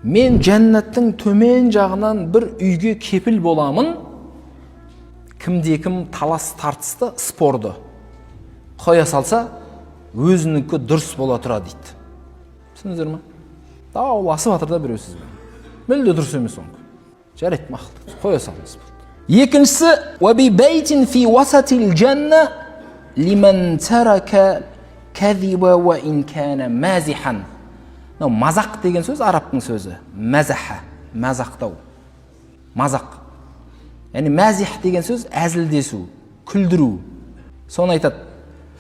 Мен жәннаттың төмен жағынан бір үйге кепіл боламын. Кімде-кім талас тартысты спорды қоя салса, өзінікі дұрыс бола тұра дейді. Түсіндіңіздер ме? Дауласып жатыр да біреусіз. Мүлде дұрыс емес оңғы. Жарайды, мақұл, қоя салыңыз. Екіншісі, وَبِبَيْتٍ فِي وَسَطِ الْجَنَّةِ لِمَنْ تَرَكَ كَذِبَ وَإِنْ كَانَ مَازِحًا. Мазақ деген сөз арабтың сөзі. Мәзаха, мазақтау. Мазақ. Яғни мәзих деген сөз әзілдесу, күлдіру. Соны айтады.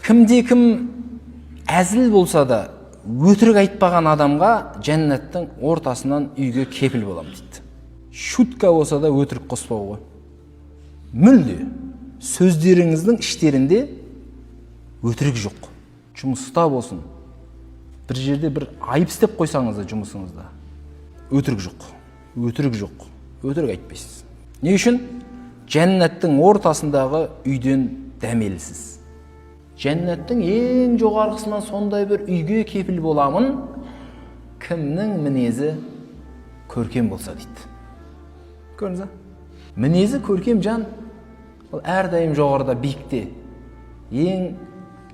Кімде-кім әзіл болса да, өтірік айтпаған адамға жәннаттың ортасынан үйге кепіл болам дейді. Шутка болса да өтірік қоспауға. Мүлде сөздеріңіздің іштерінде өтірік жоқ. Жұмыста болсын. Бір жерде бір айып істеп қойсаңыз да жұмысыңызда. Өтірік жоқ. Өтірік жоқ. Өтірік айтпайсыз. Не үшін? Жәннаттың ортасындағы үйден дәмелісіз. Жәннаттың ең жоғарғысынан сондай бір үйге кепіл боламын, кімнің мінезі көркем болса дейді. Көрдіңіз ба? Мінезі көркем жан ол әрдайым жоғарыда биікте, ең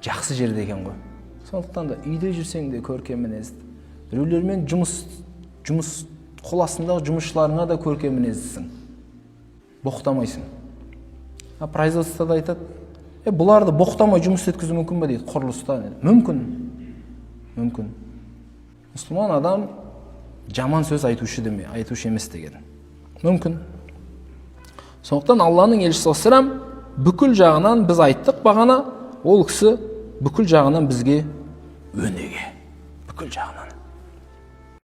жақсы жерде екен ғой. Сондықтан да үйде жүрсең де көркем мінезді. Біреулермен жұмыс қоластындағы жұмысшыларыңа да көркем мінездісің. Боқтамайсың. Производствода айтады, бұларды боқтамай жұмыс еткізу мүмкін ба дейді, құрылыста. Мүмкін. Мұсылман адам жаман сөз айтушы емес деген. Мүмкін. Сондықтан Алланың елшісі саллаллаху алейхи ва саллям бүкіл жағынан біз айттық бағана, ол кісі бүкіл жағынан бізге өнеге. Бүкіл жағынан.